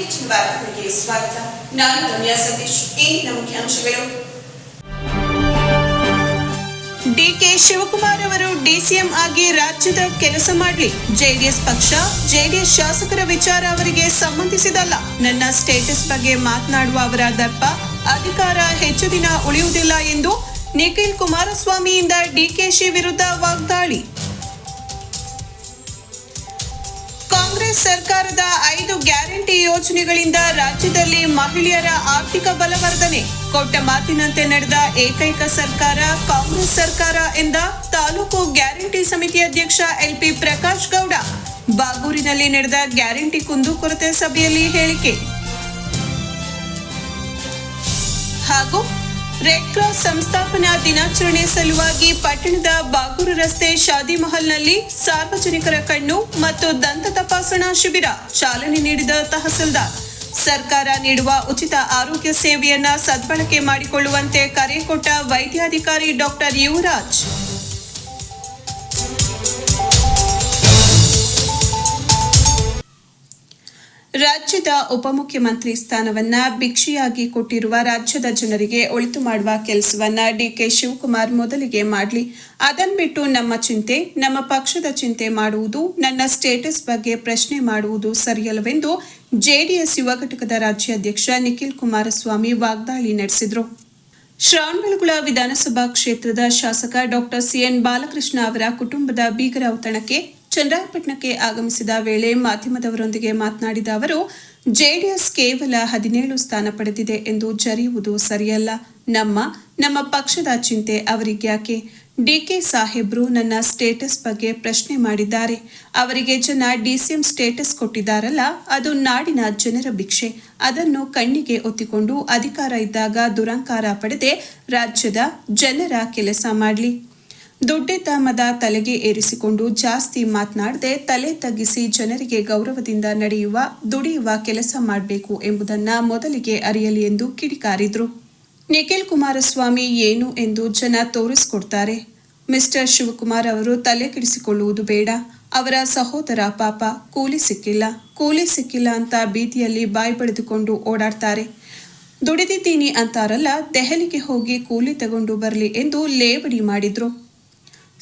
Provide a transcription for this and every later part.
ಹೆಚ್ಚಿನ ವಾರ್ತೆಗಳಿಗೆ ಸ್ವಾಗತ. ನಾನು ರಮ್ಯಾ ಸತೀಶ್. ಇಂದಿನ ಮುಖ್ಯಾಂಶಗಳು: ಡಿಕೆ ಶಿವಕುಮಾರ್ ಅವರು ಡಿಸಿಎಂ ಆಗಿ ರಾಜ್ಯದ ಕೆಲಸ ಮಾಡಲಿ. ಜೆಡಿಎಸ್ ಪಕ್ಷ, ಜೆಡಿಎಸ್ ಶಾಸಕರ ವಿಚಾರ ಅವರಿಗೆ ಸಂಬಂಧಿಸಿದಲ್ಲ. ನನ್ನ ಸ್ಟೇಟಸ್ ಬಗ್ಗೆ ಮಾತನಾಡುವ ಅವರ ದರ್ಪ, ಅಧಿಕಾರ ಹೆಚ್ಚು ದಿನ ಉಳಿಯುವುದಿಲ್ಲ ಎಂದು ನಿಖಿಲ್ ಕುಮಾರಸ್ವಾಮಿಯಿಂದ ಡಿಕೆಶಿ ವಿರುದ್ಧ ವಾಗ್ದಾಳಿ. ಕಾಂಗ್ರೆಸ್ ಸರ್ಕಾರದ 5 ಗ್ಯಾರಂಟಿ ಯೋಜನೆಗಳಿಂದ ರಾಜ್ಯದಲ್ಲಿ ಮಹಿಳೆಯರ ಆರ್ಥಿಕ ಬಲವರ್ಧನೆ. ಕೊಟ್ಟ ಮಾತಿನಂತೆ ನಡೆದ ಏಕೈಕ ಸರ್ಕಾರ ಕಾಂಗ್ರೆಸ್ ಸರ್ಕಾರ ಎಂದ ತಾಲೂಕು ಗ್ಯಾರಂಟಿ ಸಮಿತಿ ಅಧ್ಯಕ್ಷ ಎಲ್ಪಿ ಪ್ರಕಾಶ್ ಗೌಡ. ಬಾಗೂರಿನಲ್ಲಿ ನಡೆದ ಗ್ಯಾರಂಟಿ ಕುಂದುಕೊರತೆ ಸಭೆಯಲ್ಲಿ ಹೇಳಿಕೆ. ಹಾಗೂ ರೆಡ್ ಕ್ರಾಸ್ ಸಂಸ್ಥಾಪನಾ ದಿನಾಚರಣೆ ಸಲುವಾಗಿ ಪಟ್ಟಣದ ಬಾಗೂರು ರಸ್ತೆ ಶಾದಿ ಮಹಲ್ನಲ್ಲಿ ಸಾರ್ವಜನಿಕರ ಕಣ್ಣು ಮತ್ತು ದಂತ ತಪಾಸಣಾ ಶಿಬಿರ ಚಾಲನೆ ನೀಡಿದ ತಹಸೀಲ್ದಾರ್. ಸರ್ಕಾರ ನೀಡುವ ಉಚಿತ ಆರೋಗ್ಯ ಸೇವೆಯನ್ನ ಸದ್ಬಳಕೆ ಮಾಡಿಕೊಳ್ಳುವಂತೆ ಕರೆ ಕೊಟ್ಟ ವೈದ್ಯಾಧಿಕಾರಿ ಡಾಕ್ಟರ್ ಯುವರಾಜ್. ರಾಜ್ಯದ ಉಪಮುಖ್ಯಮಂತ್ರಿ ಸ್ಥಾನವನ್ನ ಭಿಕ್ಷೆಯಾಗಿ ಕೊಟ್ಟಿರುವ ರಾಜ್ಯದ ಜನರಿಗೆ ಒಳಿತು ಮಾಡುವ ಕೆಲಸವನ್ನ ಡಿಕೆ ಶಿವಕುಮಾರ್ ಮೊದಲಿಗೆ ಮಾಡಲಿ. ಅದನ್ನು ಬಿಟ್ಟು ನಮ್ಮ ಚಿಂತೆ, ನಮ್ಮ ಪಕ್ಷದ ಚಿಂತೆ ಮಾಡುವುದು, ನನ್ನ ಸ್ಟೇಟಸ್ ಬಗ್ಗೆ ಪ್ರಶ್ನೆ ಮಾಡುವುದು ಸರಿಯಲ್ಲವೆಂದು ಜೆಡಿಎಸ್ ಯುವ ಘಟಕದ ರಾಜ್ಯಾಧ್ಯಕ್ಷ ನಿಖಿಲ್ ಕುಮಾರಸ್ವಾಮಿ ವಾಗ್ದಾಳಿ ನಡೆಸಿದರು. ಶ್ರವಣಬೆಳಗೊಳ ವಿಧಾನಸಭಾ ಕ್ಷೇತ್ರದ ಶಾಸಕ ಡಾಕ್ಟರ್ ಸಿಎನ್ ಬಾಲಕೃಷ್ಣ ಅವರ ಕುಟುಂಬದ ಬೀಗರ ಔತಣಕ್ಕೆ ಚನ್ನರಾಯಪಟ್ಟಣಕ್ಕೆ ಆಗಮಿಸಿದ ವೇಳೆ ಮಾಧ್ಯಮದವರೊಂದಿಗೆ ಮಾತನಾಡಿದ ಅವರು, ಜೆಡಿಎಸ್ ಕೇವಲ 17 ಸ್ಥಾನ ಪಡೆದಿದೆ ಎಂದು ಜರಿಯುವುದು ಸರಿಯಲ್ಲ. ನಮ್ಮ ಪಕ್ಷದ ಚಿಂತೆ ಅವರಿಗ್ಯಾಕೆ? ಡಿಕೆ ಸಾಹೇಬ್ರು ನನ್ನ ಸ್ಟೇಟಸ್ ಬಗ್ಗೆ ಪ್ರಶ್ನೆ ಮಾಡಿದ್ದಾರೆ. ಅವರಿಗೆ ಜನ ಡಿಸಿಎಂ ಸ್ಟೇಟಸ್ ಕೊಟ್ಟಿದ್ದಾರಲ್ಲ, ಅದು ನಾಡಿನ ಜನರ ಭಿಕ್ಷೆ. ಅದನ್ನು ಕಣ್ಣಿಗೆ ಒತ್ತಿಕೊಂಡು ಅಧಿಕಾರ ಇದ್ದಾಗ ದುರಂಕಾರ ಪಡೆದೆ ರಾಜ್ಯದ ಜನರ ಕೆಲಸ ಮಾಡಲಿ. ದುಡ್ಡಿದ್ದ ಮದ ತಲೆಗೆ ಏರಿಸಿಕೊಂಡು ಜಾಸ್ತಿ ಮಾತನಾಡದೆ ತಲೆ ತಗ್ಗಿಸಿ ಜನರಿಗೆ ಗೌರವದಿಂದ ದುಡಿಯುವ ಕೆಲಸ ಮಾಡಬೇಕು ಎಂಬುದನ್ನ ಮೊದಲಿಗೆ ಅರಿಯಲಿ ಎಂದು ಕಿಡಿಕಾರಿದ್ರು. ನಿಖಿಲ್ ಕುಮಾರಸ್ವಾಮಿ ಏನು ಎಂದು ಜನ ತೋರಿಸಿಕೊಡ್ತಾರೆ. ಮಿಸ್ಟರ್ ಶಿವಕುಮಾರ್ ಅವರು ತಲೆ ಕೆಡಿಸಿಕೊಳ್ಳುವುದು ಬೇಡ. ಅವರ ಸಹೋದರ ಪಾಪ ಕೂಲಿ ಸಿಕ್ಕಿಲ್ಲ ಅಂತ ಬೀದಿಯಲ್ಲಿ ಬಾಯಿ ಬಡಿದುಕೊಂಡು ಓಡಾಡ್ತಾರೆ. ದುಡಿದಿದ್ದೀನಿ ಅಂತಾರಲ್ಲ, ದೆಹಲಿಗೆ ಹೋಗಿ ಕೂಲಿ ತಗೊಂಡು ಬರಲಿ ಎಂದು ಲೇವಡಿ ಮಾಡಿದ್ರು.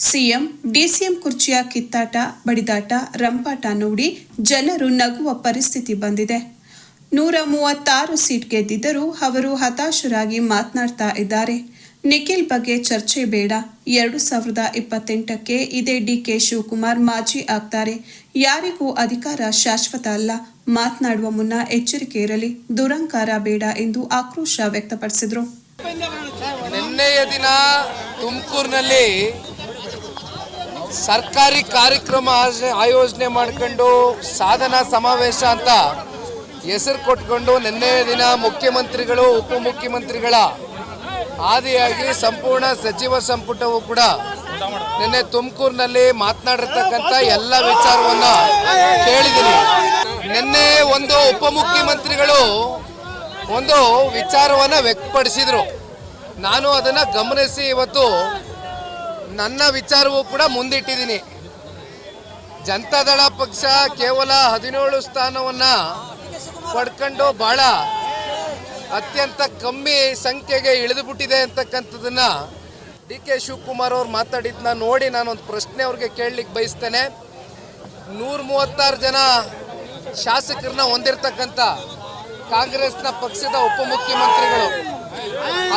ಸಿಎಂ ಡಿಸಿಎಂ ಕುರ್ಚಿಯ ಕಿತ್ತಾಟ, ಬಡಿದಾಟ, ರಂಪಾಟ ನೋಡಿ ಜನರು ನಗುವ ಪರಿಸ್ಥಿತಿ ಬಂದಿದೆ. 136 ಸೀಟ್ ಗೆದ್ದಿದ್ದರೂ ಅವರು ಹತಾಶರಾಗಿ ಮಾತನಾಡ್ತಾ ಇದ್ದಾರೆ. ನಿಖಿಲ್ ಬಗ್ಗೆ ಚರ್ಚೆ ಬೇಡ. 2028ಕ್ಕೆ ಇದೇ ಡಿಕೆ ಶಿವಕುಮಾರ್ ಮಾಜಿ ಆಗ್ತಾರೆ. ಯಾರಿಗೂ ಅಧಿಕಾರ ಶಾಶ್ವತ ಅಲ್ಲ. ಮಾತನಾಡುವ ಮುನ್ನ ಎಚ್ಚರಿಕೆ ಇರಲಿ. ದುರಂಕಾರ ಬೇಡ ಎಂದು ಆಕ್ರೋಶ ವ್ಯಕ್ತಪಡಿಸಿದರು. ನಿನ್ನೆಯ ದಿನ ತುಮಕೂರಿನಲ್ಲಿ ಸರ್ಕಾರಿ ಕಾರ್ಯಕ್ರಮ ಆಯೋಜನೆ ಮಾಡಿಕೊಂಡು ಸಾಧನಾ ಸಮಾವೇಶ ಅಂತ ಹೆಸರು ಕೊಟ್ಕೊಂಡು ನಿನ್ನೆಯ ದಿನ ಮುಖ್ಯಮಂತ್ರಿಗಳು, ಉಪಮುಖ್ಯಮಂತ್ರಿಗಳ ಆದಿಯಾಗಿ ಸಂಪೂರ್ಣ ಸಚಿವ ಸಂಪುಟವು ಕೂಡ ನಿನ್ನೆ ತುಮಕೂರಿನಲ್ಲಿ ಮಾತನಾಡಿರ್ತಕ್ಕಂಥ ಎಲ್ಲ ವಿಚಾರವನ್ನ ಕೇಳಿದ್ದೀನಿ. ನಿನ್ನೆ ಒಂದು ಉಪಮುಖ್ಯಮಂತ್ರಿಗಳು ಒಂದು ವಿಚಾರವನ್ನ ವ್ಯಕ್ತಪಡಿಸಿದ್ರು. ನಾನು ಅದನ್ನ ಗಮನಿಸಿ ಇವತ್ತು ನನ್ನ ವಿಚಾರವೂ ಕೂಡ ಮುಂದಿಟ್ಟಿದ್ದೀನಿ. ಜನತಾದಳ ಪಕ್ಷ ಕೇವಲ 17 ಸ್ಥಾನವನ್ನ ಪಡ್ಕೊಂಡು ಬಹಳ ಅತ್ಯಂತ ಕಮ್ಮಿ ಸಂಖ್ಯೆಗೆ ಇಳಿದುಬಿಟ್ಟಿದೆ ಅಂತಕ್ಕಂಥದ್ದನ್ನ ಡಿಕೆ ಶಿವಕುಮಾರ್ ಅವ್ರು ಮಾತಾಡಿದ್ದನ್ನ ನೋಡಿ ನಾನೊಂದು ಪ್ರಶ್ನೆ ಅವ್ರಿಗೆ ಕೇಳಲಿಕ್ಕೆ ಬಯಸ್ತೇನೆ. 136 ಜನ ಶಾಸಕರನ್ನ ಹೊಂದಿರತಕ್ಕಂಥ ಕಾಂಗ್ರೆಸ್ನ ಪಕ್ಷದ ಉಪಮುಖ್ಯಮಂತ್ರಿಗಳು,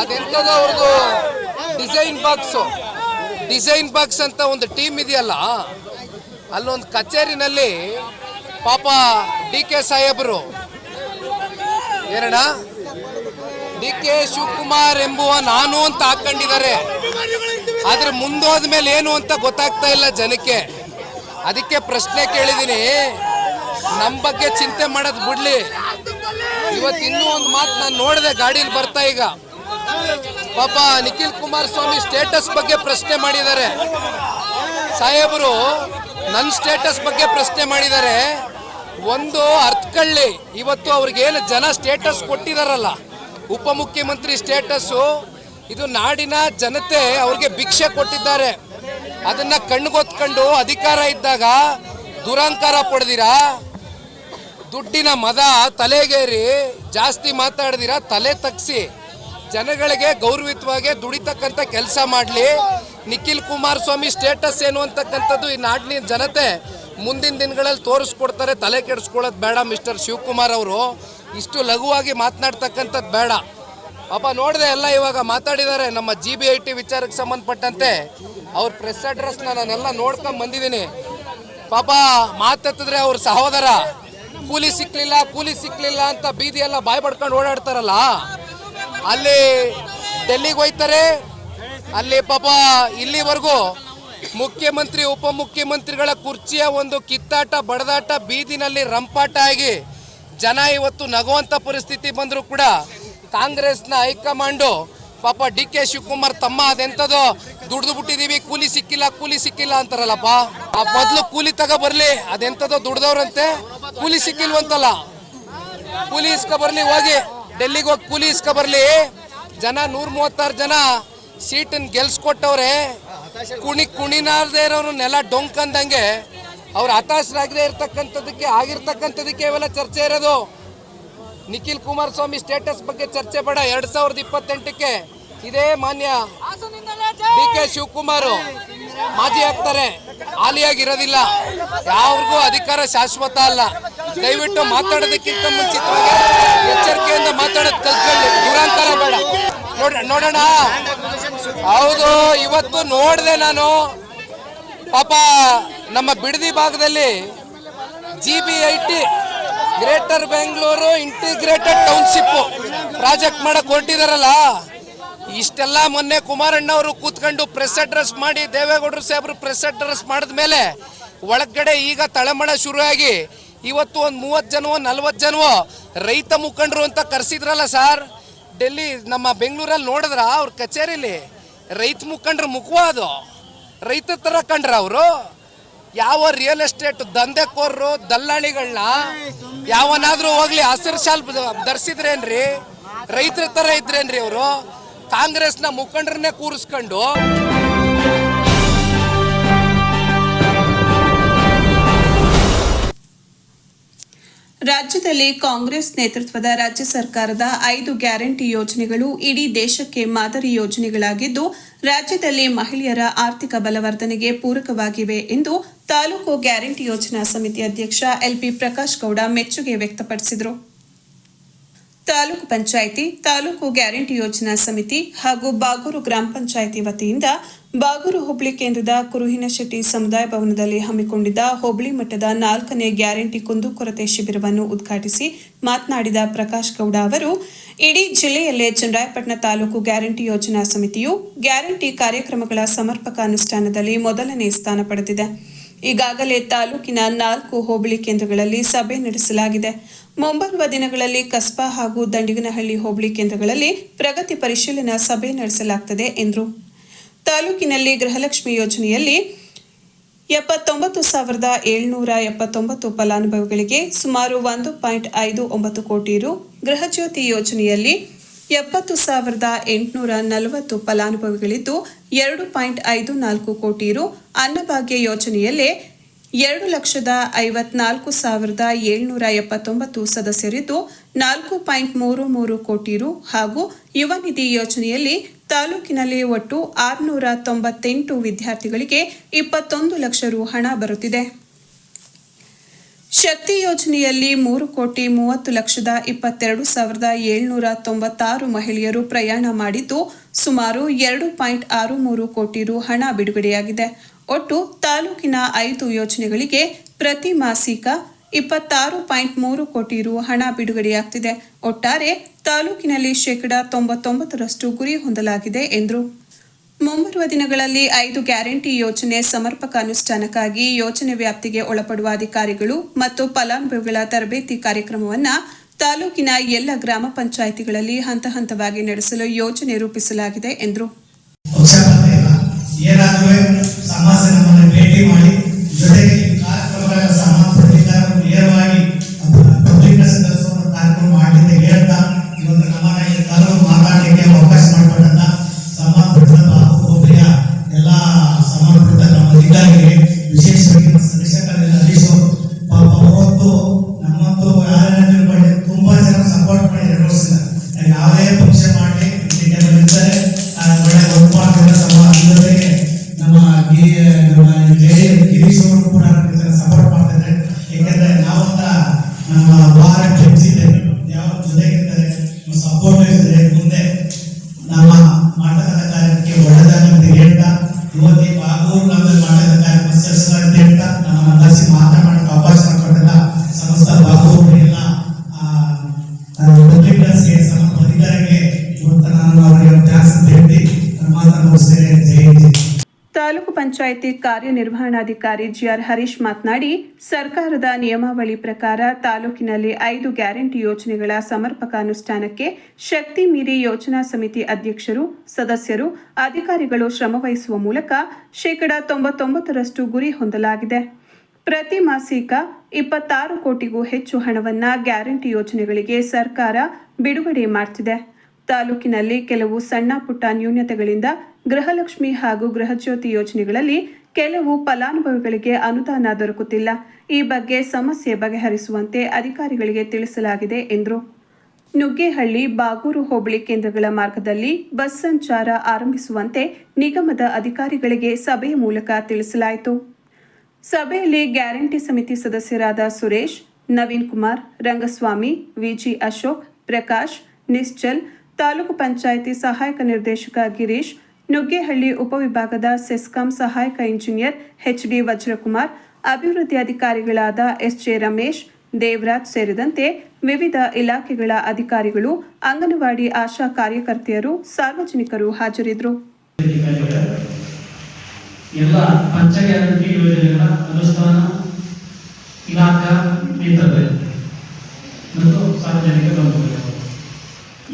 ಅದೆಂಥದ್ದು ಅವ್ರದ್ದು ಡಿಸೈನ್ ಬಾಕ್ಸ್ ಅಂತ ಒಂದು ಟೀಮ್ ಇದೆಯಲ್ಲ, ಅಲ್ಲೊಂದು ಕಚೇರಿನಲ್ಲಿ ಪಾಪ ಡಿಕೆ ಸಾಹೇಬರು ಡಿಕೆ ಶಿವಕುಮಾರ್ ಎಂಬುವ ನಾನು ಅಂತ ಹಾಕೊಂಡಿದ್ದಾರೆ. ಆದ್ರೆ ಮುಂದೋದ ಮೇಲೆ ಏನು ಅಂತ ಗೊತ್ತಾಗ್ತಾ ಇಲ್ಲ ಜನಕ್ಕೆ. ಅದಕ್ಕೆ ಪ್ರಶ್ನೆ ಕೇಳಿದ್ದೀನಿ, ನಮ್ಮ ಬಗ್ಗೆ ಚಿಂತೆ ಮಾಡೋದು ಬಿಡ್ಲಿ. ಇವತ್ತು ಇನ್ನೂ ಒಂದು ಮಾತು ನಾನು ನೋಡಿದೆ ಗಾಡಿಯಲ್ಲಿ ಬರ್ತಾ, ಈಗ ಪಾಪ ನಿಖಿಲ್ ಕುಮಾರಸ್ವಾಮಿ ಸ್ಟೇಟಸ್ ಬಗ್ಗೆ ಪ್ರಶ್ನೆ ಮಾಡಿದ್ದಾರೆ. ಸಾಹೇಬರು ನನ್ನ ಸ್ಟೇಟಸ್ ಬಗ್ಗೆ ಪ್ರಶ್ನೆ ಮಾಡಿದ್ದಾರೆ. ಒಂದು ಅರ್ಥಕೊಳ್ಳಿ, ಇವತ್ತು ಅವ್ರಿಗೇನು ಜನ ಸ್ಟೇಟಸ್ ಕೊಟ್ಟಿದಾರಲ್ಲ, ಉಪಮುಖ್ಯಮಂತ್ರಿ ಸ್ಟೇಟಸ್ಸು, ಇದು ನಾಡಿನ ಜನತೆ ಅವ್ರಿಗೆ ಭಿಕ್ಷೆ ಕೊಟ್ಟಿದ್ದಾರೆ. ಅದನ್ನ ಕಣ್ಗೊತ್ಕೊಂಡು ಅಧಿಕಾರ ಇದ್ದಾಗ ದುರಂಕಾರ ಪಡೆದಿರಾ, ದುಡ್ಡಿನ ಮದ ತಲೆಗೇರಿ ಜಾಸ್ತಿ ಮಾತಾಡಿದಿರ ತಲೆ ತಗ್ಸಿ ಜನಗಳಿಗೆ ಗೌರವಿತವಾಗಿ ದುಡಿತಕ್ಕಂಥ ಕೆಲಸ ಮಾಡಲಿ. ನಿಖಿಲ್ ಕುಮಾರಸ್ವಾಮಿ ಸ್ಟೇಟಸ್ ಏನು ಅಂತಕ್ಕಂಥದ್ದು ಈ ನಾಡಿನ ಜನತೆ ಮುಂದಿನ ದಿನಗಳಲ್ಲಿ ತೋರಿಸ್ಕೊಡ್ತಾರೆ. ತಲೆ ಕೆಡಿಸ್ಕೊಳ್ಳೋದು ಬೇಡ. ಮಿಸ್ಟರ್ ಶಿವಕುಮಾರ್ ಅವರು ಇಷ್ಟು ಲಘುವಾಗಿ ಮಾತನಾಡ್ತಕ್ಕಂಥದ್ದು ಬೇಡ. ಪಾಪ ನೋಡಿದೆ ಎಲ್ಲ ಇವಾಗ ಮಾತಾಡಿದ್ದಾರೆ ನಮ್ಮ GBIT ವಿಚಾರಕ್ಕೆ ಸಂಬಂಧಪಟ್ಟಂತೆ. ಅವ್ರ ಪ್ರೆಸ್ ಅಡ್ರೆಸ್ನ ನಾನೆಲ್ಲ ನೋಡ್ಕೊಂಡು ಬಂದಿದ್ದೀನಿ. ಪಾಪ ಮಾತೆತ್ತಿದ್ರೆ ಅವ್ರ ಸಹೋದರ ಕೂಲಿ ಸಿಕ್ಲಿಲ್ಲ ಅಂತ ಬೀದಿ ಎಲ್ಲ ಬಾಯ್ ಪಡ್ಕೊಂಡು ಓಡಾಡ್ತಾರಲ್ಲ, ಅಲ್ಲಿ ಡೆಲ್ಲಿಗೆ ಹೋಯ್ತಾರೆ. ಅಲ್ಲಿ ಪಾಪ ಇಲ್ಲಿವರೆಗೂ ಮುಖ್ಯಮಂತ್ರಿ ಉಪಮುಖ್ಯಮಂತ್ರಿಗಳ ಕುರ್ಚಿಯ ಒಂದು ಕಿತ್ತಾಟ ಬಡದಾಟ ಬೀದಿನಲ್ಲಿ ರಂಪಾಟ ಆಗಿ ಜನ ಇವತ್ತು ನಗುವಂಥ ಪರಿಸ್ಥಿತಿ ಬಂದರೂ ಕೂಡ ಕಾಂಗ್ರೆಸ್ನ ಹೈಕಮಾಂಡು ಪಾಪ DK ಶಿವಕುಮಾರ್ ತಮ್ಮ ಅದೆಂಥದೋ ದುಡ್ದು ಬಿಟ್ಟಿದೀವಿ ಕೂಲಿ ಸಿಕ್ಕಿಲ್ಲ ಅಂತಾರಲ್ಲಪ್ಪ. ಆ ಮೊದಲು ಕೂಲಿ ಬರ್ಲಿ, ಅದೆಂಥದೋ ದುಡ್ದವ್ರಂತೆ ಕೂಲಿ ಸಿಕ್ಕಿಲ್ವಂತಲ್ಲ. ಕೂಲಿ ಇಸ್ಕ ಬರ್ಲಿ, ಹೋಗಿ ಡೆಲ್ಲಿಗೆ ಹೋಗಿ ಕೂಲಿ ಇಸ್ಕ ಬರ್ಲಿ. ಜನ 136 ಜನ ಸೀಟನ್ನು ಗೆಲ್ಸ್ಕೊಟ್ಟವ್ರೆ. ಕುಣಿನಾರ್ದೇ ಇರೋರು ನೆಲ ಡೊಂಕಂದಂಗೆ ಅವ್ರು ಹತಾಶರಾಗದೆ ಆಗಿರ್ತಕ್ಕಂಥದಕ್ಕೆ ಇವೆಲ್ಲ ಚರ್ಚೆ ಇರೋದು. ನಿಖಿಲ್ ಕುಮಾರಸ್ವಾಮಿ ಸ್ಟೇಟಸ್ ಬಗ್ಗೆ ಚರ್ಚೆ ಬೇಡ. 2028ಕ್ಕೆ ಇದೇ ಮಾನ್ಯ DK ಶಿವಕುಮಾರ್ ಮಾಜಿ ಆಗ್ತಾರೆ, ಹಾಲಿಯಾಗಿರೋದಿಲ್ಲ. ಯಾವ್ರಿಗೂ ಅಧಿಕಾರ ಶಾಶ್ವತ ಅಲ್ಲ. ದಯವಿಟ್ಟು ಮಾತಾಡೋದಕ್ಕಿಂತ ಮುಂಚಿತವಾಗಿ ಎಚ್ಚರಿಕೆಯಿಂದ ಮಾತಾಡೋದು ಕಲ್ತ್ಕೊಳ್ಳಿ. ದುರಂತರ ಬೇಡ. ನೋಡೋಣ. ಹೌದು, ಇವತ್ತು ನೋಡಿದೆ ನಾನು. ಪಾಪ ನಮ್ಮ ಬಿಡದಿ ಭಾಗದಲ್ಲಿ GBIT greater Bengaluru integrated township project ಮಾಡಕ್ ಹೊರಟಿದಾರಲ್ಲ. ಇಷ್ಟೆಲ್ಲ ಮೊನ್ನೆ ಕುಮಾರಣ್ಣ ಅವರು ಕೂತ್ಕೊಂಡು ಪ್ರೆಸ್ ಅಡ್ರೆಸ್ ಮಾಡಿ, ದೇವೇಗೌಡರು ಸಾಹೇಬರು ಪ್ರೆಸ್ ಅಡ್ರೆಸ್ ಮಾಡಿದ ಮೇಲೆ ಒಳಗಡೆ ಈಗ ತಳಮಳ ಶುರುವಾಗಿ ಇವತ್ತು ಒಂದು 30 ಜನವೋ 40 ಜನವೋ ರೈತ ಮುಖಂಡರು ಅಂತ ಕರೆಸಿದ್ರಲ್ಲ ಸರ್. ಡೆಲ್ಲಿ ನಮ್ಮ ಬೆಂಗಳೂರಲ್ಲಿ ನೋಡಿದ್ರ ಅವ್ರ ಕಚೇರಿಲಿ ರೈತ ಮುಖಂಡ್ರ ಮುಖವಾದು ರೈತ ತರ ಕಂಡ್ರ ಅವರು. ಯಾವ ರಿಯಲ್ ಎಸ್ಟೇಟ್ ದಂಧೆಕೋರರು ದಲ್ಲಾಳಿಗಳನ್ನ ಯಾವನಾದ್ರೂ ಹೋಗ್ಲಿ ಹಸಿರು ಶಾಲ್ ಧರಿಸಿದ್ರೇನ್ರಿ? ರೈತರ ತರ ಇದ್ರೇನ್ರಿ ಅವರು? ಕಾಂಗ್ರೆಸ್ನ ಮುಖಂಡರನ್ನೇ ಕೂರಿಸ್ಕೊಂಡು ರಾಜ್ಯದಲ್ಲಿ ಕಾಂಗ್ರೆಸ್ ನೇತೃತ್ವದ ರಾಜ್ಯ ಸರ್ಕಾರದ 5 ಗ್ಯಾರಂಟಿ ಯೋಜನೆಗಳು ಇಡೀ ದೇಶಕ್ಕೆ ಮಾದರಿ ಯೋಜನೆಗಳಾಗಿದ್ದು, ರಾಜ್ಯದಲ್ಲಿ ಮಹಿಳೆಯರ ಆರ್ಥಿಕ ಬಲವರ್ಧನೆಗೆ ಪೂರಕವಾಗಿವೆ ಎಂದು ತಾಲೂಕು ಗ್ಯಾರಂಟಿ ಯೋಜನಾ ಸಮಿತಿ ಅಧ್ಯಕ್ಷ LP ಪ್ರಕಾಶ್ ಗೌಡ ಮೆಚ್ಚುಗೆ ವ್ಯಕ್ತಪಡಿಸಿದರು. ತಾಲೂಕು ಪಂಚಾಯಿತಿ, ತಾಲೂಕು ಗ್ಯಾರಂಟಿ ಯೋಜನಾ ಸಮಿತಿ ಹಾಗೂ ಬಾಗೂರು ಗ್ರಾಮ ಪಂಚಾಯಿತಿ ವತಿಯಿಂದ ಬಾಗೂರು ಹೋಬಳಿ ಕೇಂದ್ರದ ಕುರುಹಿನಶೆಟ್ಟಿ ಸಮುದಾಯ ಭವನದಲ್ಲಿ ಹಮ್ಮಿಕೊಂಡಿದ್ದ ಹೋಬಳಿ ಮಟ್ಟದ 4ನೇ ಗ್ಯಾರಂಟಿ ಕುಂದುಕೊರತೆ ಶಿಬಿರವನ್ನು ಉದ್ಘಾಟಿಸಿ ಮಾತನಾಡಿದ ಪ್ರಕಾಶ್ ಗೌಡ ಅವರು, ಇಡೀ ಜಿಲ್ಲೆಯಲ್ಲೇ ಚನ್ನರಾಯಪಟ್ಟಣ ತಾಲೂಕು ಗ್ಯಾರಂಟಿ ಯೋಜನಾ ಸಮಿತಿಯು ಗ್ಯಾರಂಟಿ ಕಾರ್ಯಕ್ರಮಗಳ ಸಮರ್ಪಕ ಅನುಷ್ಠಾನದಲ್ಲಿ ಮೊದಲನೇ ಸ್ಥಾನ ಪಡೆದಿದೆ. ಈಗಾಗಲೇ ತಾಲೂಕಿನ 4 ಹೋಬಳಿ ಕೇಂದ್ರಗಳಲ್ಲಿ ಸಭೆ ನಡೆಸಲಾಗಿದೆ. ಮುಂಬರುವ ದಿನಗಳಲ್ಲಿ ಕಸ್ಬಾ ಹಾಗೂ ದಂಡಿಗನಹಳ್ಳಿ ಹೋಬಳಿ ಕೇಂದ್ರಗಳಲ್ಲಿ ಪ್ರಗತಿ ಪರಿಶೀಲನಾ ಸಭೆ ನಡೆಸಲಾಗುತ್ತದೆ ಎಂದರು. ತಾಲೂಕಿನಲ್ಲಿ ಗೃಹಲಕ್ಷ್ಮಿ ಯೋಜನೆಯಲ್ಲಿ 79,779 ಫಲಾನುಭವಿಗಳಿಗೆ ಸುಮಾರು 1.59 ಕೋಟಿ ರು, ಗೃಹಜ್ಯೋತಿ ಯೋಜನೆಯಲ್ಲಿ 70,840 ಫಲಾನುಭವಿಗಳಿದ್ದು 2.54 ಕೋಟಿ ರು, ಅನ್ನಭಾಗ್ಯ ಯೋಜನೆಯಲ್ಲಿ 2,54,779 ಸದಸ್ಯರಿದ್ದು 4.33 ಕೋಟಿ ರು ಹಾಗೂ ಯುವ ನಿಧಿ ಯೋಜನೆಯಲ್ಲಿ ತಾಲೂಕಿನಲ್ಲಿ ಒಟ್ಟು 698 ವಿದ್ಯಾರ್ಥಿಗಳಿಗೆ 21 ಲಕ್ಷ ರು ಹಣ ಬರುತ್ತಿದೆ. ಶಕ್ತಿ ಯೋಜನೆಯಲ್ಲಿ 3,30,22,796 ಮಹಿಳೆಯರು ಪ್ರಯಾಣ ಮಾಡಿದ್ದು ಸುಮಾರು 2.63 ಕೋಟಿ ರು ಹಣ ಬಿಡುಗಡೆಯಾಗಿದೆ. ಒಟ್ಟು ತಾಲೂಕಿನ 5 ಯೋಜನೆಗಳಿಗೆ ಪ್ರತಿ ಮಾಸಿಕ 26.3 ಕೋಟಿ ರು ಹಣ ಬಿಡುಗಡೆಯಾಗುತ್ತಿದೆ. ಒಟ್ಟಾರೆ ತಾಲೂಕಿನಲ್ಲಿ 99% ಗುರಿ ಹೊಂದಲಾಗಿದೆ ಎಂದರು. ಮುಂಬರುವ ದಿನಗಳಲ್ಲಿ 5 ಗ್ಯಾರಂಟಿ ಯೋಜನೆ ಸಮರ್ಪಕ ಅನುಷ್ಠಾನಕ್ಕಾಗಿ ಯೋಜನೆ ವ್ಯಾಪ್ತಿಗೆ ಒಳಪಡುವ ಅಧಿಕಾರಿಗಳು ಮತ್ತು ಫಲಾನುಭವಿಗಳ ತರಬೇತಿ ಕಾರ್ಯಕ್ರಮವನ್ನು ತಾಲೂಕಿನ ಎಲ್ಲ ಗ್ರಾಮ ಪಂಚಾಯಿತಿಗಳಲ್ಲಿ ಹಂತ ಹಂತವಾಗಿ ನಡೆಸಲು ಯೋಜನೆ ರೂಪಿಸಲಾಗಿದೆ ಎಂದರು. ಸಮಸ್ಯೆ ನಮ್ಮನ್ನು ಭೇಟಿ ಮಾಡಿ ಜೊತೆಗೆ ಕಾರ್ಯಕ್ರಮಗಳ ಸಂಬಂಧಪಟ್ಟ ನೇರವಾಗಿ ಪಬ್ಲಿಕ್ ಕಾರ್ಯಕ್ರಮ ಮಾಡಲಿಕ್ಕೆ ಹೇಳ್ತಾ ಇವತ್ತು ನಮ್ಮನ್ನ ಈ ತಾಲೂಕು ಮಾತಾಡಲಿಕ್ಕೆ ಅವಕಾಶ ಮಾಡಿಕೊಟ್ಟಂತ ಸಂಬಂಧಪಟ್ಟ ಹೋಬಳಿಯ ಎಲ್ಲ ಸಂಬಂಧಪಟ್ಟ ನಮ್ಮ ಅಧಿಕಾರಿಗಳಿಗೆ, ವಿಶೇಷವಾಗಿ ಸದಸ್ಯರಲ್ಲಿ ಹರೀಶ್ ಅವರು ಅವತ್ತು ನಮ್ಮಂತೂ ಪಂಚಾಯಿತಿ ಕಾರ್ಯನಿರ್ವಹಣಾಧಿಕಾರಿ ಜಿಆರ್ ಹರೀಶ್ ಮಾತನಾಡಿ, ಸರ್ಕಾರದ ನಿಯಮಾವಳಿ ಪ್ರಕಾರ ತಾಲೂಕಿನಲ್ಲಿ 5 ಗ್ಯಾರಂಟಿ ಯೋಜನೆಗಳ ಸಮರ್ಪಕ ಅನುಷ್ಠಾನಕ್ಕೆ ಶಕ್ತಿ ಮೀರಿ ಯೋಜನಾ ಸಮಿತಿ ಅಧ್ಯಕ್ಷರು, ಸದಸ್ಯರು, ಅಧಿಕಾರಿಗಳು ಶ್ರಮವಹಿಸುವ ಮೂಲಕ 99% ಗುರಿ ಹೊಂದಲಾಗಿದೆ. ಪ್ರತಿ ಮಾಸಿಕ 26 ಕೋಟಿಗೂ ಹೆಚ್ಚು ಹಣವನ್ನು ಗ್ಯಾರಂಟಿ ಯೋಜನೆಗಳಿಗೆ ಸರ್ಕಾರ ಬಿಡುಗಡೆ ಮಾಡುತ್ತಿದೆ. ತಾಲೂಕಿನಲ್ಲಿ ಕೆಲವು ಸಣ್ಣ ಪುಟ್ಟ ನ್ಯೂನತೆಗಳಿಂದ ಗೃಹಲಕ್ಷ್ಮಿ ಹಾಗೂ ಗೃಹಜ್ಯೋತಿ ಯೋಜನೆಗಳಲ್ಲಿ ಕೆಲವು ಫಲಾನುಭವಿಗಳಿಗೆ ಅನುದಾನ ದೊರಕುತ್ತಿಲ್ಲ. ಈ ಬಗ್ಗೆ ಸಮಸ್ಯೆ ಬಗೆಹರಿಸುವಂತೆ ಅಧಿಕಾರಿಗಳಿಗೆ ತಿಳಿಸಲಾಗಿದೆ ಎಂದರು. ನುಗ್ಗೇಹಳ್ಳಿ, ಬಾಗೂರು ಹೋಬಳಿ ಕೇಂದ್ರಗಳ ಮಾರ್ಗದಲ್ಲಿ ಬಸ್ ಸಂಚಾರ ಆರಂಭಿಸುವಂತೆ ನಿಗಮದ ಅಧಿಕಾರಿಗಳಿಗೆ ಸಭೆಯ ಮೂಲಕ ತಿಳಿಸಲಾಯಿತು. ಸಭೆಯಲ್ಲಿ ಗ್ಯಾರಂಟಿ ಸಮಿತಿ ಸದಸ್ಯರಾದ ಸುರೇಶ್, ನವೀನ್ ಕುಮಾರ್, ರಂಗಸ್ವಾಮಿ, ವಿಜಿ ಅಶೋಕ್, ಪ್ರಕಾಶ್, ನಿಶ್ಚಲ್, ತಾಲೂಕು ಪಂಚಾಯಿತಿ ಸಹಾಯಕ ನಿರ್ದೇಶಕ ಗಿರೀಶ್, ನುಗ್ಗೇಹಳ್ಳಿ ಉಪವಿಭಾಗದ ಸೆಸ್ಕಾಂ ಸಹಾಯಕ ಇಂಜಿನಿಯರ್ ಎಚ್ಡಿ ವಜ್ರಕುಮಾರ್, ಅಭಿವೃದ್ಧಿ ಅಧಿಕಾರಿಗಳಾದ ಎಸ್ಜೆ ರಮೇಶ್, ದೇವರಾಜ್ ಸೇರಿದಂತೆ ವಿವಿಧ ಇಲಾಖೆಗಳ ಅಧಿಕಾರಿಗಳು, ಅಂಗನವಾಡಿ ಆಶಾ ಕಾರ್ಯಕರ್ತೆಯರು, ಸಾರ್ವಜನಿಕರು ಹಾಜರಿದ್ದರು. ಎಲ್ಲ ಪಂಚ ಗ್ಯಾರಂಟಿ ಯೋಜನೆಗಳ ಅನುಷ್ಠಾನ ಇಲಾಖಾ ನೇತೃತ್ವದಲ್ಲಿ ಮತ್ತು ಸಾರ್ವಜನಿಕ ಬಂಧುಗಳು,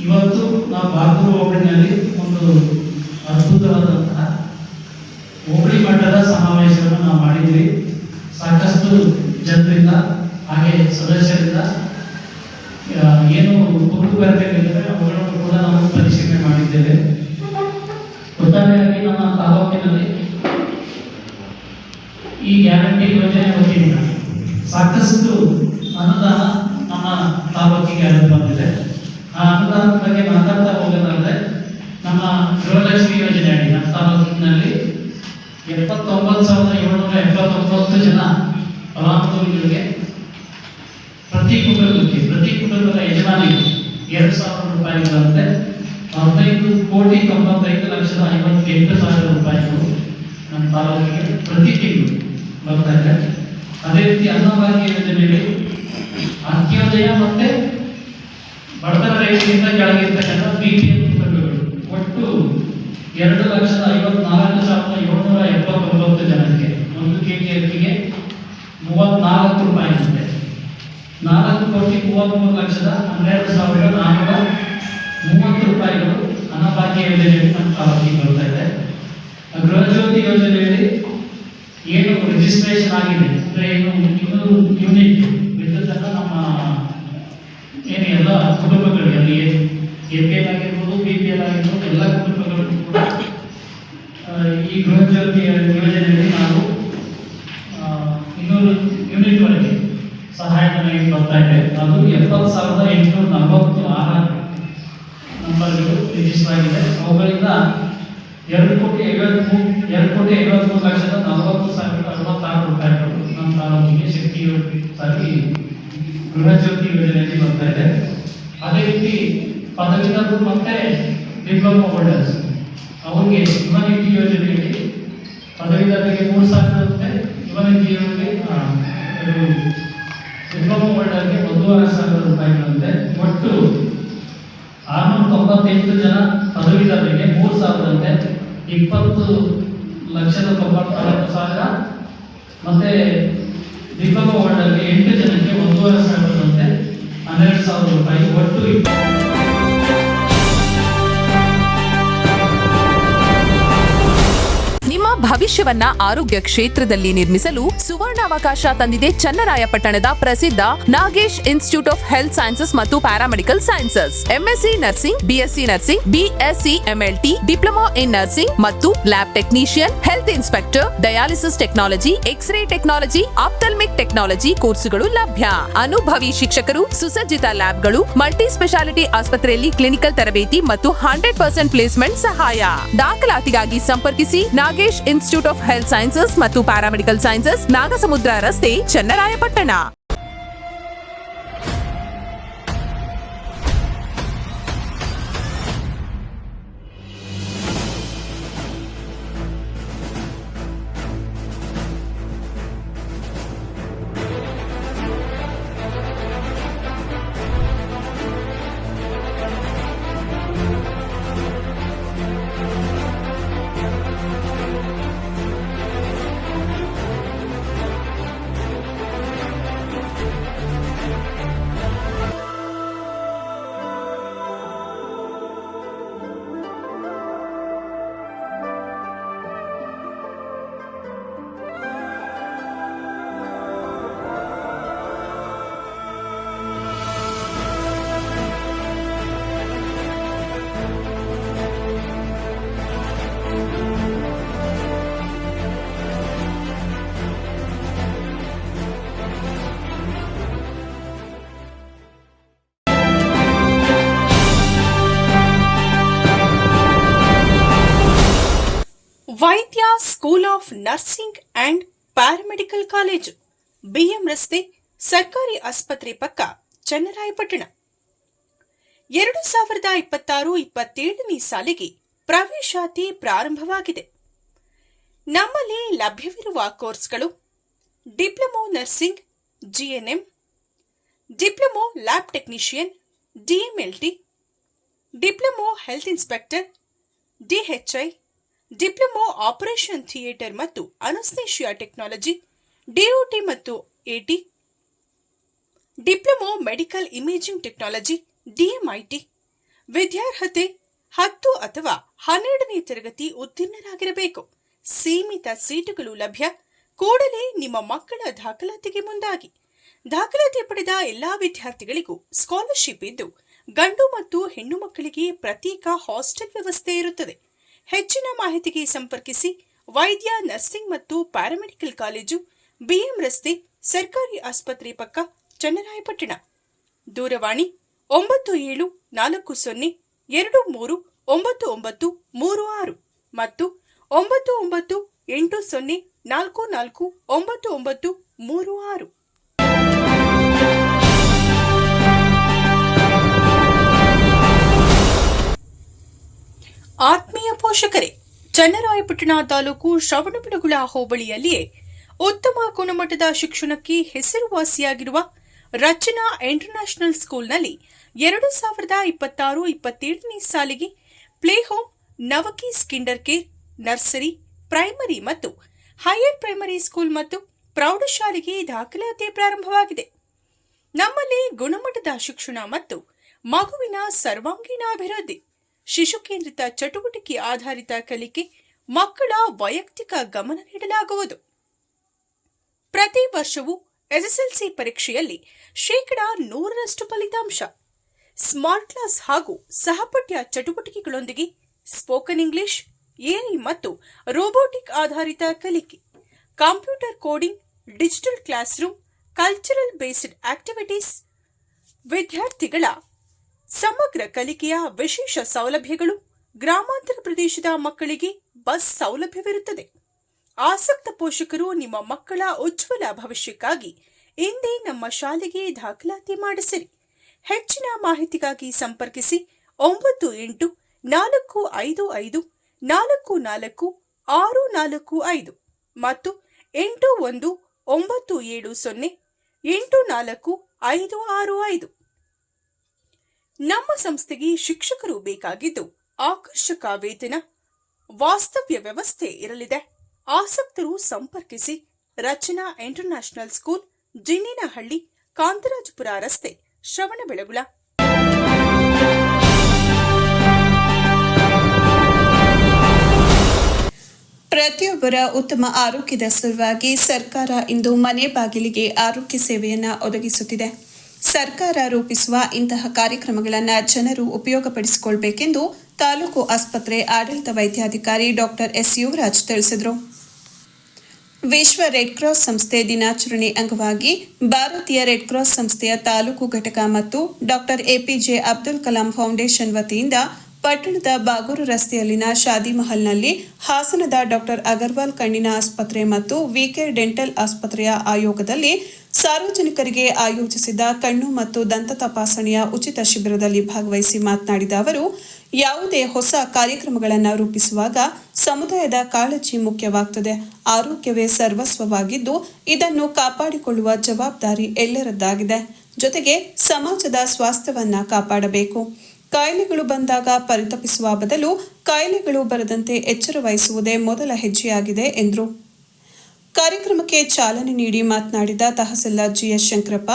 ಇವತ್ತು ನಾವು ಬಾಗೂರು ಹೋಬಳಿನಲ್ಲಿ ಒಂದು ಅದ್ಭುತವಾದಂತಹ ಹೋಬಳಿ ಮಟ್ಟದ ಸಮಾವೇಶವನ್ನು ನಾವು ಮಾಡಿದ್ವಿ. ಸಾಕಷ್ಟು ಜನರಿಂದ ಹಾಗೆ ಸದಸ್ಯರಿಂದ ಏನು ಕುಂದುಕೊರತೆಗಳಿದ್ದಾವೆ ಅವುಗಳನ್ನು ಕೂಡ ನಾವು ಪರಿಶೀಲನೆ ಮಾಡಿದ್ದೇವೆ. ಒಟ್ಟಾರೆಯಾಗಿ ನಮ್ಮ ತಾಲೂಕಿನಲ್ಲಿ ಈ ಗ್ಯಾರಂಟಿ ಯೋಜನೆ ವತಿಯಿಂದ ಸಾಕಷ್ಟು ಅನುದಾನ ನಮ್ಮ ತಾಲೂಕಿಗೆ ಬಂದಿದೆ. ಆ ಅನುದಾನದ ಬಗ್ಗೆ ಮಾತಾಡ್ತಾ ಹೋಗೋದಾದ್ರೆ, ನಮ್ಮ ಗೃಹಲಕ್ಷ್ಮಿ ಯೋಜನೆ ಅಡಿ ನಮ್ಮ ತಾಲೂಕಿನಲ್ಲಿ 79,779 ಜನ ಫಲಾನುಭವಿಗಳಿಗೆ ಪ್ರತಿ ಕುಟುಂಬದ ಯಜಮಾನಿಗೆ 2,000 ರೂಪಾಯಿಗಳಂತೆ 15,95,58,000 ರೂಪಾಯಿಗಳು ನಮ್ಮ ತಾಲೂಕಿಗೆ ಪ್ರತಿ ತಿಂಗಳು ಬರ್ತಾ ಇದೆ. ಅದೇ ರೀತಿ ಅನ್ನಭಾಗ್ಯ ಯೋಜನೆಯಲ್ಲಿ ಅಂತ್ಯೋದಯ ಮತ್ತೆ ಬಡತನ ರೇಖೆಯಿಂದ ಕೆಳಗಿರ್ತಕ್ಕಂಥ BPL ಕುಟುಂಬಗಳು ಒಟ್ಟು 2,54,779 ಜನಕ್ಕೆ 1 ಕೆಜಿ ಅಕ್ಕಿಗೆ 34 ರೂಪಾಯಿನಂತೆ 4,33,12,430 ರೂಪಾಯಿಗಳು ಅನ್ನಭಾಗ್ಯ ಯೋಜನೆಯಲ್ಲಿ ನಮ್ಮ ತಾಲೂಕಿಗೆ ಬರ್ತಾ ಇದೆ. ಗೃಹಜ್ಯೋತಿ ಯೋಜನೆಯಲ್ಲಿ ಏನು ರಿಜಿಸ್ಟ್ರೇಷನ್ ಆಗಿದೆ ಅಂದರೆ ಏನು 200 ಯೂನಿಟ್ ವಿದ್ಯುತ್ತನ್ನು ನಮ್ಮ ಏನು ಎಲ್ಲ ಕುಟುಂಬಗಳಿಗೆ ಅಲ್ಲಿ APL ಆಗಿರ್ಬೋದು BPL ಆಗಿರ್ಬೋದು ಎಲ್ಲ ಕುಟುಂಬಗಳಿಗೂ ಕೂಡ ಈ ಗೃಹಜ್ಯೋತಿ ಯೋಜನೆಯಲ್ಲಿ ನಾವು 200 ಯೂನಿಟ್ವರೆಗೆ ಸಹಾಯಧನ ಬರ್ತಾ ಇದೆ. ಅದು 70,846 ನಂಬರ್ಗಳು ರಿಜಿಸ್ಟರ್ ಆಗಿದೆ. ಅವುಗಳಿಂದ 2,73,40,40,66 ರೂಪಾಯಿಗಳು ನಮ್ಮ ತಾಲೂಕಿಗೆ ಶಕ್ತಿ ಗೃಹಜ್ಯೋತಿ ಯೋಜನೆಯಲ್ಲಿ ಬರ್ತಾ ಇದೆ. ಅದೇ ರೀತಿ ಪದವೀಧರರು ಮತ್ತೆ ಡಿಪ್ಲೊಮಾ ಹೋಲ್ಡರ್ಸ್ ಅವರಿಗೆ ಯುವನಿಧಿ ಯೋಜನೆಯಲ್ಲಿ ಪದವೀಧರರಿಗೆ 3,000 ಇರುತ್ತೆ. ಯುವನಿಧಿ ಯೋಜನೆ ಡಿಪ್ಲೊಮಾ ಹೋಲ್ಡರ್ಗೆ 1,500 ರೂಪಾಯಿಗಳಂತೆ ಒಟ್ಟು 698 ಜನ ಪದವೀಧರರಿಗೆ 3,000 ಅಂತೆ 20,94,000 ಮತ್ತೆ ಡಿಪ್ಲೊಮಾ ಹೋಲ್ಡರ್ಗೆ 8 ಜನಕ್ಕೆ 1,500 ಅಂತೆ 12,000 ರೂಪಾಯಿ ಒಟ್ಟು ನಿಮ್ಮ ಭವಿಷ್ಯವನ್ನ ಆರೋಗ್ಯ ಕ್ಷೇತ್ರದಲ್ಲಿ ನಿರ್ಮಿಸಲು ಸುವರ್ಣಾವಕಾಶ ತಂದಿದೆ ಚನ್ನರಾಯಪಟ್ಟಣದ ಪ್ರಸಿದ್ಧ Nagesh institute of health sciences ಮತ್ತು paramedical sciences. MSc nursing, BSc nursing, BSc MLT, diploma in nursing ಮತ್ತು lab technician, health inspector, dialysis technology, x-ray technology, ophthalmic technology ಕೋರ್ಸುಗಳು ಲಭ್ಯ. ಅನುಭವಿ ಶಿಕ್ಷಕರು, ಸುಸಜ್ಜಿತ ಲ್ಯಾಬ್ಗಳು, ಮಲ್ಟಿ ಸ್ಪೆಷಾಲಿಟಿ ಆಸ್ಪತ್ರೆಯಲ್ಲಿ ಕ್ಲಿನಿಕಲ್ ತರಬೇತಿ ಮತ್ತು 100% ಪ್ಲೇಸ್ಮೆಂಟ್ ಸಹಾಯ. ದಾಖಲಾತಿಗಾಗಿ ಸಂಪರ್ಕಿಸಿ Nagesh institute of health sciences ಮತ್ತು ಪ್ಯಾರಾಮೆಡಿಕಲ್ ಸೈನ್ಸಸ್, ನಾಗಸಮುದ್ರ ರಸ್ತೆ, Channarayapatna. Vaidya school of nursing and paramedical college, BM ರಸ್ತೆ, ಸರ್ಕಾರಿ ಆಸ್ಪತ್ರೆ ಪಕ್ಕ, ಚನ್ನರಾಯಪಟ್ಟಣ. 2026-27ನೇ ಸಾಲಿಗೆ ಪ್ರವೇಶಾತಿ ಪ್ರಾರಂಭವಾಗಿದೆ. ನಮ್ಮಲ್ಲಿ ಲಭ್ಯವಿರುವ ಕೋರ್ಸ್ಗಳು: diploma nursing, GNM, diploma lab technician, DMLT, diploma health inspector, DHI, diploma operation theatre ಮತ್ತು ಅನಸ್ತೇಷಿಯಾ ಟೆಕ್ನಾಲಜಿ, ಡಿಒಟಿ ಮತ್ತು AT, diploma medical imaging technology, DMIT. ವಿದ್ಯಾರ್ಹತೆ 10 ಅಥವಾ 12ನೇ ತರಗತಿ ಉತ್ತೀರ್ಣರಾಗಿರಬೇಕು. ಸೀಮಿತ ಸೀಟುಗಳು ಲಭ್ಯ. ಕೂಡಲೇ ನಿಮ್ಮ ಮಕ್ಕಳ ದಾಖಲಾತಿಗೆ ಮುಂದಾಗಿ. ದಾಖಲಾತಿ ಪಡೆದ ಎಲ್ಲಾ ವಿದ್ಯಾರ್ಥಿಗಳಿಗೂ ಸ್ಕಾಲರ್ಶಿಪ್ ಇದ್ದು, ಗಂಡು ಮತ್ತು ಹೆಣ್ಣು ಮಕ್ಕಳಿಗೆ ಪ್ರತ್ಯೇಕ ಹಾಸ್ಟೆಲ್ ವ್ಯವಸ್ಥೆ ಇರುತ್ತದೆ. ಹೆಚ್ಚಿನ ಮಾಹಿತಿಗೆ ಸಂಪರ್ಕಿಸಿ. ವೈದ್ಯ ನರ್ಸಿಂಗ್ ಮತ್ತು ಪ್ಯಾರಾಮೆಡಿಕಲ್ ಕಾಲೇಜು, ಬಿಎಂ ರಸ್ತೆ, ಸರ್ಕಾರಿ ಆಸ್ಪತ್ರೆ ಪಕ್ಕ, ಚನ್ನರಾಯಪಟ್ಟಣ. ದೂರವಾಣಿ 9740239936 ಮತ್ತು 998044999936. ಆತ್ಮೀಯ ಪೋಷಕರೇ, ಚನ್ನರಾಯಪಟ್ಟಣ ತಾಲೂಕು ಶ್ರವಣಬೆಳಗೊಳ ಹೋಬಳಿಯಲ್ಲಿಯೇ ಉತ್ತಮ ಗುಣಮಟ್ಟದ ಶಿಕ್ಷಣಕ್ಕೆ ಹೆಸರುವಾಸಿಯಾಗಿರುವ ರಚನಾ ಇಂಟರ್ನ್ಯಾಷನಲ್ ಸ್ಕೂಲ್ನಲ್ಲಿ 2026-27ನೇ ಸಾಲಿಗೆ play home, Navkis kinder care, nursery, primary ಮತ್ತು ಹೈಯರ್ ಪ್ರೈಮರಿ ಸ್ಕೂಲ್ ಮತ್ತು ಪ್ರೌಢಶಾಲೆಗೆ ದಾಖಲಾತಿ ಪ್ರಾರಂಭವಾಗಿದೆ. ನಮ್ಮಲ್ಲಿ ಗುಣಮಟ್ಟದ ಶಿಕ್ಷಣ ಮತ್ತು ಮಗುವಿನ ಸರ್ವಾಂಗೀಣ ಅಭಿವೃದ್ಧಿ, ಶಿಶು ಕೇಂದ್ರಿತ ಚಟುವಟಿಕೆ ಆಧಾರಿತ ಕಲಿಕೆ, ಮಕ್ಕಳ ವೈಯಕ್ತಿಕ ಗಮನ ನೀಡಲಾಗುವುದು. ಪ್ರತಿ ವರ್ಷವೂ ಎಸ್ಎಸ್ಎಲ್ಸಿ ಪರೀಕ್ಷೆಯಲ್ಲಿ 100% ಫಲಿತಾಂಶ, ಸ್ಮಾರ್ಟ್ ಕ್ಲಾಸ್ ಹಾಗೂ ಸಹಪಠ್ಯ ಚಟುವಟಿಕೆಗಳೊಂದಿಗೆ ಸ್ಪೋಕನ್ ಇಂಗ್ಲಿಷ್, ಎಐ ಮತ್ತು ರೋಬೋಟಿಕ್ ಆಧಾರಿತ ಕಲಿಕೆ, computer coding, digital class room, cultural based activities. ವಿದ್ಯಾರ್ಥಿಗಳ ಸಮಗ್ರ ಕಲಿಕೆಯ ವಿಶೇಷ ಸೌಲಭ್ಯಗಳು. ಗ್ರಾಮಾಂತರ ಪ್ರದೇಶದ ಮಕ್ಕಳಿಗೆ ಬಸ್ ಸೌಲಭ್ಯವಿರುತ್ತದೆ. ಆಸಕ್ತ ಪೋಷಕರು ನಿಮ್ಮ ಮಕ್ಕಳ ಉಜ್ವಲ ಭವಿಷ್ಯಕ್ಕಾಗಿ ಇಂದೇ ನಮ್ಮ ಶಾಲೆಗೆ ದಾಖಲಾತಿ ಮಾಡಿಸಿರಿ. ಹೆಚ್ಚಿನ ಮಾಹಿತಿಗಾಗಿ ಸಂಪರ್ಕಿಸಿ 9845544645 ಮತ್ತು 8197084565. ನಮ್ಮ ಸಂಸ್ಥೆಗೆ ಶಿಕ್ಷಕರು ಬೇಕಾಗಿದ್ದು, ಆಕರ್ಷಕ ವೇತನ, ವಾಸ್ತವ್ಯ ವ್ಯವಸ್ಥೆ ಇರಲಿದೆ. ಆಸಕ್ತರು ಸಂಪರ್ಕಿಸಿ. ರಚನಾ ಇಂಟರ್ನ್ಯಾಷನಲ್ ಸ್ಕೂಲ್, ಜಿನ್ನಿನಹಳ್ಳಿ, ಕಾಂತರಾಜಪುರ ರಸ್ತೆ, ಶ್ರವಣಬೆಳಗೊಳ. ಪ್ರತಿಯೊಬ್ಬರ ಉತ್ತಮ ಆರೋಗ್ಯದ ಸಲುವಾಗಿ ಸರ್ಕಾರ ಇಂದು ಮನೆ ಬಾಗಿಲಿಗೆ ಆರೋಗ್ಯ ಸೇವೆಯನ್ನು ಒದಗಿಸುತ್ತಿದೆ. ಸರ್ಕಾರ ರೂಪಿಸುವ ಇಂತಹ ಕಾರ್ಯಕ್ರಮಗಳನ್ನು ಜನರು ಉಪಯೋಗಪಡಿಸಿಕೊಳ್ಳಬೇಕೆಂದು ತಾಲೂಕು ಆಸ್ಪತ್ರೆ ಆಡಳಿತ ವೈದ್ಯಾಧಿಕಾರಿ ಡಾಕ್ಟರ್ ಎಸ್ ಯುವರಾಜ್ ತಿಳಿಸಿದರು. ವಿಶ್ವ ರೆಡ್ ಕ್ರಾಸ್ ಸಂಸ್ಥೆ ದಿನಾಚರಣೆ ಅಂಗವಾಗಿ ಭಾರತೀಯ ರೆಡ್ ಕ್ರಾಸ್ ಸಂಸ್ಥೆಯ ತಾಲೂಕು ಘಟಕ ಮತ್ತು doctor APJ Abdul Kalam foundation ವತಿಯಿಂದ ಪಟ್ಟಣದ ಬಾಗೂರು ರಸ್ತೆಯಲ್ಲಿನ ಶಾದಿ ಮಹಲ್ನಲ್ಲಿ ಹಾಸನದ ಡಾಕ್ಟರ್ ಅಗರ್ವಾಲ್ ಕಣ್ಣಿನ ಆಸ್ಪತ್ರೆ ಮತ್ತು ವಿಕೆ ಡೆಂಟಲ್ ಆಸ್ಪತ್ರೆಯ ಆಯೋಗದಲ್ಲಿ ಸಾರ್ವಜನಿಕರಿಗೆ ಆಯೋಜಿಸಿದ ಕಣ್ಣು ಮತ್ತು ದಂತ ತಪಾಸಣೆಯ ಉಚಿತ ಶಿಬಿರದಲ್ಲಿ ಭಾಗವಹಿಸಿ ಮಾತನಾಡಿದ ಅವರು, ಯಾವುದೇ ಹೊಸ ಕಾರ್ಯಕ್ರಮಗಳನ್ನು ರೂಪಿಸುವಾಗ ಸಮುದಾಯದ ಕಾಳಜಿ ಮುಖ್ಯವಾಗುತ್ತದೆ. ಆರೋಗ್ಯವೇ ಸರ್ವಸ್ವವಾಗಿದ್ದು ಇದನ್ನು ಕಾಪಾಡಿಕೊಳ್ಳುವ ಜವಾಬ್ದಾರಿ ಎಲ್ಲರದ್ದಾಗಿದೆ. ಜೊತೆಗೆ ಸಮಾಜದ ಸ್ವಾಸ್ಥ್ಯವನ್ನ ಕಾಪಾಡಬೇಕು. ಕಾಯಿಲೆಗಳು ಬಂದಾಗ ಪರಿತಪಿಸುವ ಬದಲು ಕಾಯಿಲೆಗಳು ಬರದಂತೆ ಎಚ್ಚರ ವಹಿಸುವುದೇ ಮೊದಲ ಹೆಜ್ಜೆಯಾಗಿದೆ ಎಂದರು. ಕಾರ್ಯಕ್ರಮಕ್ಕೆ ಚಾಲನೆ ನೀಡಿ ಮಾತನಾಡಿದ ತಹಸೀಲ್ದಾರ್ ಜಿಎಸ್ ಶಂಕರಪ್ಪ,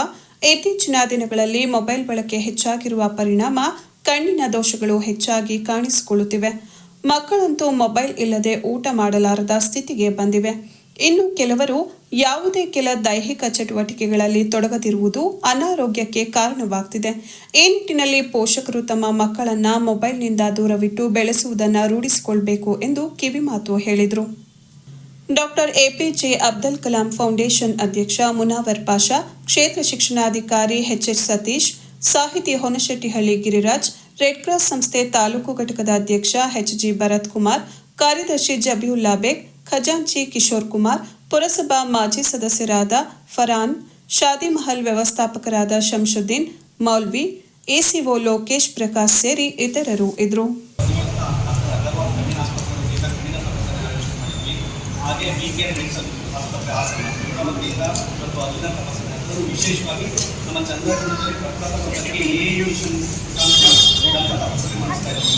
ಇತ್ತೀಚಿನ ದಿನಗಳಲ್ಲಿ ಮೊಬೈಲ್ ಬಳಕೆ ಹೆಚ್ಚಾಗಿರುವ ಪರಿಣಾಮ ಕಣ್ಣಿನ ದೋಷಗಳು ಹೆಚ್ಚಾಗಿ ಕಾಣಿಸಿಕೊಳ್ಳುತ್ತಿವೆ. ಮಕ್ಕಳಂತೂ ಮೊಬೈಲ್ ಇಲ್ಲದೆ ಊಟ ಮಾಡಲಾರದ ಸ್ಥಿತಿಗೆ ಬಂದಿವೆ. ಇನ್ನು ಕೆಲವರು ಯಾವುದೇ ಕೆಲ ದೈಹಿಕ ಚಟುವಟಿಕೆಗಳಲ್ಲಿ ತೊಡಗದಿರುವುದು ಅನಾರೋಗ್ಯಕ್ಕೆ ಕಾರಣವಾಗ್ತಿದೆ. ಈ ನಿಟ್ಟಿನಲ್ಲಿ ಪೋಷಕರು ತಮ್ಮ ಮಕ್ಕಳನ್ನ ಮೊಬೈಲ್ನಿಂದ ದೂರವಿಟ್ಟು ಬೆಳೆಸುವುದನ್ನು ರೂಢಿಸಿಕೊಳ್ಬೇಕು ಎಂದು ಕಿವಿಮಾತು ಹೇಳಿದರು. Doctor APJ Abdul Kalam foundation ಅಧ್ಯಕ್ಷ ಮುನಾವರ್ ಪಾಷಾ, ಕ್ಷೇತ್ರ ಶಿಕ್ಷಣಾಧಿಕಾರಿ ಎಚ್ಎಚ್ ಸತೀಶ್, ಸಾಹಿತಿ ಹೊನಶೆಟ್ಟಿಹಳ್ಳಿ ಗಿರಿರಾಜ್, ರೆಡ್ ಕ್ರಾಸ್ ಸಂಸ್ಥೆ ತಾಲೂಕು ಘಟಕದ ಅಧ್ಯಕ್ಷ ಎಚ್ಜಿ ಭರತ್ ಕುಮಾರ್, ಕಾರ್ಯದರ್ಶಿ ಜಬಿಯುಲ್ಲಾ ಬೇಗ್, ಖಜಾಂಚಿ ಕಿಶೋರ್ ಕುಮಾರ್, ಪುರಸಭಾ ಮಾಜಿ ಸದಸ್ಯರಾದ ಫರಾನ್, ಶಾದಿ ಮಹಲ್ ವ್ಯವಸ್ಥಾಪಕರಾದ ಶಂಶುದ್ದೀನ್, ಮೌಲ್ವಿ, ಎಸಿಒ ಲೋಕೇಶ್ ಪ್ರಕಾಶ್ ಸೇರಿ ಇತರರು ಇದ್ದರು. ಹಾಗೆ ವೀಕೆಂಡ್ ಮೆಡಿಸನ್ ಆಸ್ಪತ್ರೆ ಹಾಸ್ಪಿಟಲ್ ಮತ್ತು ಅಲ್ಲಿನ ತಪಾಸಣೆ ವಿಶೇಷವಾಗಿ ನಮ್ಮ ಚಂದ್ರಪುರದಲ್ಲಿ ಪ್ರಪ್ರಥಮರಿಗೆ ಏವಿಯೇಷನ್ ತಪಾಸಣೆ ಮಾಡಿಸ್ತಾ ಇದ್ದೀವಿ.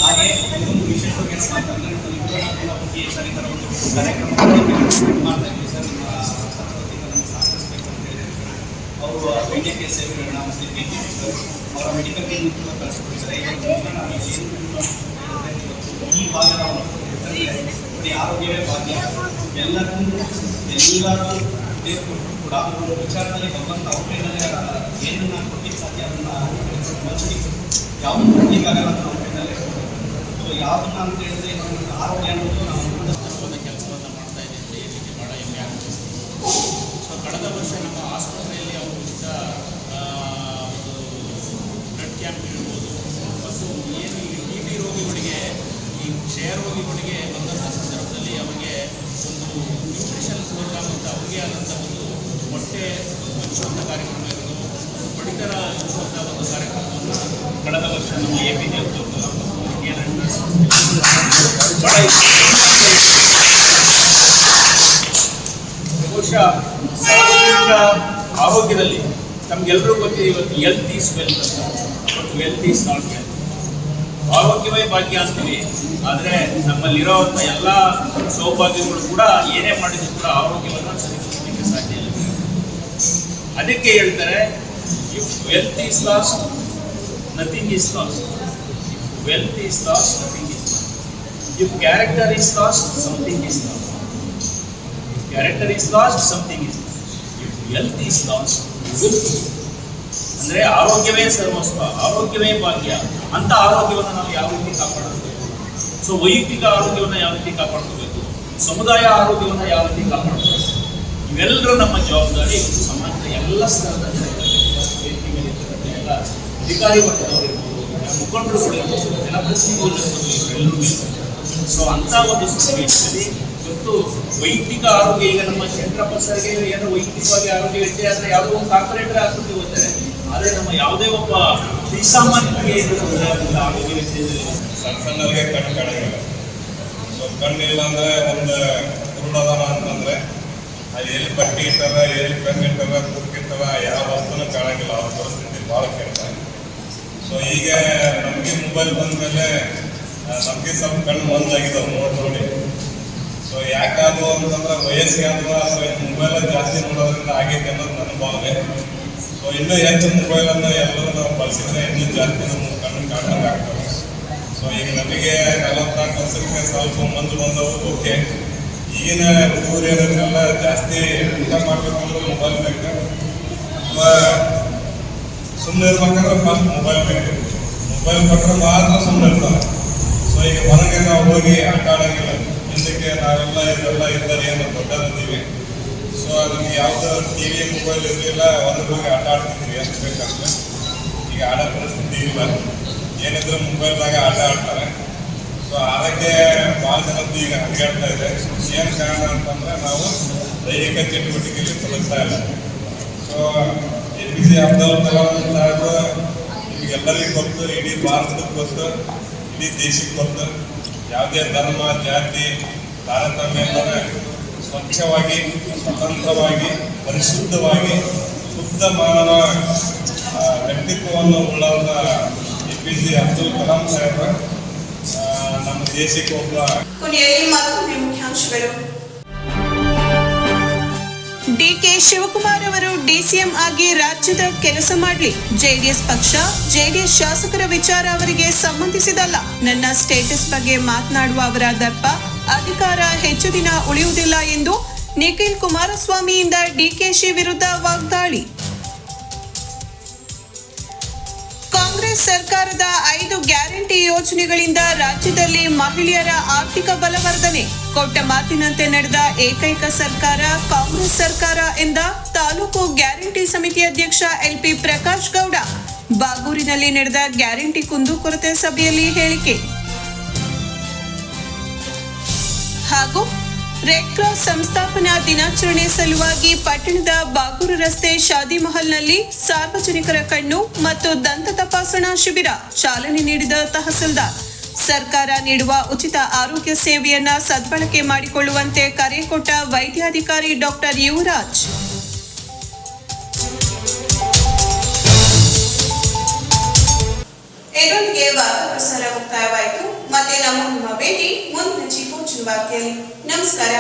ಹಾಗೆ ಇದೊಂದು ವಿಶೇಷವಾಗಿ ಕಾರ್ಯಕ್ರಮ ಮಾಡ್ತಾ ಇದ್ದೀವಿ ಸರ್. ನಮ್ಮ ಸಾಕಷ್ಟು ಅಂತ ಹೇಳಿದರೆ ಅವರು ವೈದ್ಯಕೀಯ ಸೇವೆಗಳನ್ನ ಮತ್ತು ಅವರ ಮೆಡಿಕಲ್ ಕ್ಲಿನಿಕ್ ಕಳಿಸ್ಕೊಡ್ತಾರೆ. ಈ ಭಾಗ ನಾವು ಆರೋಗ್ಯವೇ ಭಾಗ್ಯ ಎಲ್ಲರೂ ಕೂಡ ಒಂದು ವಿಚಾರದಲ್ಲಿ ಭಗವಂತ ಔಷಧಿಯಲ್ಲಿ ಏನನ್ನ ಕೊಟ್ಟಿಗೆ ಸಾಧ್ಯ ಅದನ್ನು ಯಾವುದು ಕೊಟ್ಟಿಗಾಗಲ್ಲ ಅಂತ ಔಷಧಿಯಲ್ಲೇ. ಸೊ ಯಾವುದನ್ನ ಅಂತ ಹೇಳಿದ್ರೆ ಆರೋಗ್ಯ ಅನ್ನೋದು ನಾವು ಕೆಲಸವನ್ನು ಮಾಡ್ತಾ ಇದ್ದೀವಿ ಅಂತ ಹೇಳಲಿಕ್ಕೆ ಭಾಳ ಹೆಮ್ಮೆ ಆಗುತ್ತೆ. ಸೊ ಕಳೆದ ವರ್ಷ ನಮ್ಮ ಆಸ್ಪತ್ರೆಯಲ್ಲಿ ಅವರು ಉಚಿತ ಬ್ಲಡ್ ಕ್ಯಾಂಪ್ ಇರ್ಬೋದು ಮತ್ತು ಏನು ಈ TB ರೋಗಿಗಳಿಗೆ ಈ ಕ್ಷಯ ರೋಗಿಗಳಿಗೆ ಬಂದಂಥ ಸಂದರ್ಭದಲ್ಲಿ ಅವರಿಗೆ ಒಂದು ನ್ಯೂಟ್ರಿಷನ್ ಪ್ರೋಗ್ರಾಮ್ ಅಂತ ಅವ್ರಿಗೆ ಆದಂಥ ಒಂದು ಹೊಟ್ಟೆ ಹಚ್ಚುವಂಥ ಕಾರ್ಯಕ್ರಮ ಇರೋದು, ಪಡಿತರ ಹಚ್ಚುವಂಥ ಒಂದು ಕಾರ್ಯಕ್ರಮವನ್ನು ಕಳೆದ ವರ್ಷ ನಮ್ಮ APJ ಬಹುಶಃ ಸಾರ್ವಜನಿಕ ಆರೋಗ್ಯದಲ್ಲಿ ನಮಗೆಲ್ಲರೂ ಗೊತ್ತಿದೆ ಇವತ್ತು ಹೆಲ್ತ್ ಈಸ್ ವೆಲ್ತ್ ಅಂತ, but wealth is not wealth. ಆರೋಗ್ಯವೇ ಭಾಗ್ಯ ಅಂತೀವಿ, ಆದರೆ ನಮ್ಮಲ್ಲಿರೋವಂಥ ಎಲ್ಲ ಸೌಭಾಗ್ಯಗಳು ಕೂಡ ಏನೇ ಮಾಡಿದ್ರು ಕೂಡ ಆರೋಗ್ಯವನ್ನು ಸರಿಪಡಿಸಲಿಕ್ಕೆ ಸಾಧ್ಯ ಇಲ್ಲ. ಅದಕ್ಕೆ ಹೇಳ್ತಾರೆ, if wealth is last nothing is last. If wealth is last nothing is last. If character is last something is last. If character is last something is last. If wealth is last ಅಂದರೆ ಆರೋಗ್ಯವೇ ಸರ್ವಸ್ವ, ಆರೋಗ್ಯವೇ ಭಾಗ್ಯ. ಅಂಥ ಆರೋಗ್ಯವನ್ನು ನಾವು ಯಾವ ರೀತಿ ಕಾಪಾಡಬೇಕು? ಸೊ ವೈಯಕ್ತಿಕ ಆರೋಗ್ಯವನ್ನು ಯಾವ ರೀತಿ ಕಾಪಾಡ್ಕೋಬೇಕು, ಸಮುದಾಯ ಆರೋಗ್ಯವನ್ನು ಯಾವ ರೀತಿ ಕಾಪಾಡಬೇಕು, ಇವೆಲ್ಲರೂ ನಮ್ಮ ಜವಾಬ್ದಾರಿ. ಒಂದು ಸಮಾಜದ ಎಲ್ಲ ಸ್ತರದ ವೇದಿಕೆ ಮೇಲೆ ಇರ್ತಕ್ಕಂಥ ಎಲ್ಲ ಅಧಿಕಾರಿ ವರ್ಗದವರಿರ್ಬೋದು, ಮುಖಂಡರುಗಳು ಇರ್ಬೋದು, ಜನಪ್ರತಿನಿಧಿಗಳು ಇರ್ಬೋದು, ಎಲ್ಲರೂ ಇರ್ತಾರೆ. ಸೊ ಅಂಥ ಒಂದು ಸನ್ನಿವೇಶದಲ್ಲಿ ಇವತ್ತು ವೈಯಕ್ತಿಕ ಆರೋಗ್ಯ, ಈಗ ನಮ್ಮ ಚಂದ್ರಪ್ಪ ಸರ್ಗೆ ಏನೋ ವೈಯಕ್ತಿಕವಾಗಿ ಆರೋಗ್ಯ ವ್ಯತ್ಯಯ ಆದರೆ ಯಾವುದೋ ಒಂದು ಕಾರ್ಪೊರೇಟರ್ ಆಸ್ಪತ್ರೆ ಹೋಗ್ತಾರೆ, ಆದರೆ ನಮ್ಮ ಯಾವುದೇ ಒಬ್ಬ ಶ್ರೀಸಾಮಾನ್ಯರಿಗೆ ಆರೋಗ್ಯ ವ್ಯತ್ಯಯದಲ್ಲಿ ಸಣ್ಣ ಸಣ್ಣವರಿಗೆ ಕಣ್ಣು ಕಾಣಂಗಿಲ್ಲ. ಸೊ ಕಣ್ಣಿಲ್ಲ ಅಂದರೆ ಒಂದು ಕುರುಡದಾನ ಅಂತಂದರೆ ಅದು ಎಲ್ಲಿ ಬಟ್ಟೆ ಇರ್ತಾರ, ಎಲ್ಲಿ ಪೆನ್ ಇರ್ತಾರ, ಬುಕ್ ಇರ್ತಾರ, ಯಾವ ವಸ್ತುನೂ ಕಾಣಂಗಿಲ್ಲ. ಅವ್ರ ಪರಿಸ್ಥಿತಿ ಭಾಳ ಕೆಟ್ಟ. ಸೊ ಈಗ ನಮಗೆ ಮೊಬೈಲ್ ಬಂದ ಮೇಲೆ ನಮಗೆ ಸ್ವಲ್ಪ ಕಣ್ಣು ಮಂದಾಗಿದ್ದಾವೆ ನೋಡಿ. ಸೊ ಯಾಕಾದ್ರು ಅಂತಂದ್ರೆ ವಯಸ್ಸಿಗೆ ಅಥವಾ ಮೊಬೈಲ್ ಜಾಸ್ತಿ ನೋಡೋದ್ರಿಂದ ಆಗೈತೆ ಅನ್ನೋದು ನನ್ನ ಭಾವನೆ. ಸೊ ಇನ್ನೂ ಹೆಚ್ಚು ಮೊಬೈಲನ್ನು ಎಲ್ಲರೂ ನಾವು ಬಳಸಿದ್ರೆ ಇನ್ನೂ ಜಾಸ್ತಿ ನಮ್ಮ ಕಣ್ಣು ಕಾಣಂಗೆ ಆಗ್ತವೆ. ಸೊ ಈಗ ನಮಗೆ 44 ವರ್ಷಕ್ಕೆ ಸ್ವಲ್ಪ ಮಂದು ಬಂದವು, ಓಕೆ. ಈಗಿನ ಹುಡುಗರು ಏನಿದ್ರೆಲ್ಲ ಜಾಸ್ತಿ ಊಟ ಮಾಡಬೇಕಂದ್ರೆ ಮೊಬೈಲ್ ಬೇಕು, ಅಥವಾ ಸುಮ್ಮನೆ ಇರ್ಬೇಕಂದ್ರೆ ಫಸ್ಟ್ ಮೊಬೈಲ್ ಬೇಕು. ಮೊಬೈಲ್ ಕೊಟ್ಟರೆ ಮಾತ್ರ ಸುಮ್ಮನೆ ಇರ್ತಾರೆ. ಸೊ ಈಗ ಹೊರಗೆ ನಾವು ಹೋಗಿ ಆಟ ಆಡೋಂಗಿಲ್ಲ. ಹಿಂದಕ್ಕೆ ನಾವೆಲ್ಲ ಇದೆಲ್ಲ ಇದ್ದರೆ ಏನು ದೊಡ್ಡದಿದ್ದೀವಿ. ಸೊ ನಮ್ಗೆ ಯಾವುದು TV ಮೊಬೈಲ್ ಇರಲಿಲ್ಲ, ಹೊರಗೆ ಹೋಗಿ ಆಟ ಆಡ್ತಿದ್ವಿ ಎಷ್ಟು ಬೇಕಂದ್ರೆ. ಈಗ ಆಡೋ ಪರಿಸ್ಥಿತಿ ಇಲ್ಲ, ಏನಿದ್ರು ಮೊಬೈಲ್ದಾಗ ಆಟ ಆಡ್ತಾರೆ. ಸೊ ಅದಕ್ಕೆ ಭಾಳ ಜನದ್ದು ಈಗ ಹರಿಗಾಡ್ತಾ ಇದೆ. ಏನು ಕಾರಣ ಅಂತಂದರೆ ನಾವು ದೈಹಿಕ ಚಟುವಟಿಕೆಯಲ್ಲಿ ತೊಡಗ್ತಾ ಇಲ್ಲ. ಸೊ APJ ಅಬ್ದುಲ್ ಕಲಾಂ ಸಾಹೇಬ್ ನಿಮಗೆಲ್ಲರಿಗೂ ಗೊತ್ತು, ಇಡೀ ಭಾರತಕ್ಕೆ ಗೊತ್ತು, ಇಡೀ ದೇಶಕ್ಕೆ ಗೊತ್ತು. ಯಾವುದೇ ಧರ್ಮ ಜಾತಿ ತಾರತಮ್ಯ ಇಲ್ಲದೆ ಸ್ವಚ್ಛವಾಗಿ, ಸ್ವತಂತ್ರವಾಗಿ, ಪರಿಶುದ್ಧವಾಗಿ, ಶುದ್ಧ ಮಾನವ ವ್ಯಕ್ತಿತ್ವವನ್ನು ಉಳ್ಳವರ APJ ಅಬ್ದುಲ್ ಕಲಾಂ ಸಾಹೇಬ ನಮ್ಮ ದೇಶಕ್ಕೆ ಒಬ್ಬ. ಕೊನೆಯಲ್ಲಿ ಮತ್ತೊಮ್ಮೆ ಮುಖ್ಯಾಂಶಗಳು. ಡಿಕೆ ಶಿವಕುಮಾರ್ ಅವರು DCM ಆಗಿ ರಾಜ್ಯದ ಕೆಲಸ ಮಾಡಲಿ. ಜೆಡಿಎಸ್ ಪಕ್ಷ, ಜೆಡಿಎಸ್ ಶಾಸಕರ ವಿಚಾರ ಅವರಿಗೆ ಸಂಬಂಧಿಸಿದಲ್ಲ. ನನ್ನ ಸ್ಟೇಟಸ್ ಬಗ್ಗೆ ಮಾತನಾಡುವ ಅವರ ದರ್ಪ ಅಧಿಕಾರ ಹೆಚ್ಚು ದಿನ ಉಳಿಯುವುದಿಲ್ಲ ಎಂದು ನಿಖಿಲ್ ಕುಮಾರಸ್ವಾಮಿಯಿಂದ ಡಿಕೆಶಿ ವಿರುದ್ಧ ವಾಗ್ದಾಳಿ. ಕಾಂಗ್ರೆಸ್ ಸರ್ಕಾರದ 5 ಗ್ಯಾರಂಟಿ ಯೋಜನೆಗಳಿಂದ ರಾಜ್ಯದಲ್ಲಿ ಮಹಿಳೆಯರ ಆರ್ಥಿಕ ಬಲವರ್ಧನೆ. ಕೊಟ್ಟ ಮಾತಿನಂತೆ ನಡೆದ ಏಕೈಕ ಸರ್ಕಾರ ಕಾಂಗ್ರೆಸ್ ಸರ್ಕಾರ ಎಂದ ತಾಲೂಕು ಗ್ಯಾರಂಟಿ ಸಮಿತಿ ಅಧ್ಯಕ್ಷ LP ಪ್ರಕಾಶ್ ಗೌಡ. ಬಾಗೂರಿನಲ್ಲಿ ನಡೆದ ಗ್ಯಾರಂಟಿ ಕುಂದುಕೊರತೆ ಸಭೆಯಲ್ಲಿ ಹೇಳಿಕೆ. ಹಾಗೂ ರೆಡ್ ಕ್ರಾಸ್ ಸಂಸ್ಥಾಪನಾ ದಿನಾಚರಣೆ ಸಲುವಾಗಿ ಪಟ್ಟಣದ ಬಾಗೂರು ರಸ್ತೆ ಶಾದಿ ಮಹಲ್ನಲ್ಲಿ ಸಾರ್ವಜನಿಕರ ಕಣ್ಣು ಮತ್ತು ದಂತ ತಪಾಸಣಾ ಶಿಬಿರ ಚಾಲನೆ ನೀಡಿದ ತಹಸೀಲ್ದಾರ್. ಸರ್ಕಾರ ನೀಡುವ ಉಚಿತ ಆರೋಗ್ಯ ಸೇವೆಯನ್ನ ಸದ್ಬಳಕೆ ಮಾಡಿಕೊಳ್ಳುವಂತೆ ಕರೆ ಕೊಟ್ಟ ವೈದ್ಯಾಧಿಕಾರಿ ಡಾಕ್ಟರ್ ಯುವರಾಜ್. ಇದರೊಂದಿಗೆ ವಾರ್ತಾ ಪ್ರಸಾರ ಮುಕ್ತಾಯವಾಯಿತು. ಮತ್ತೆ ನಮ್ಮ ಭೇಟಿ ಮುಂದಿನ ಜೀವೋತ್ಸವ ವಾರ್ತೆಯಲ್ಲಿ. ನಮಸ್ಕಾರ.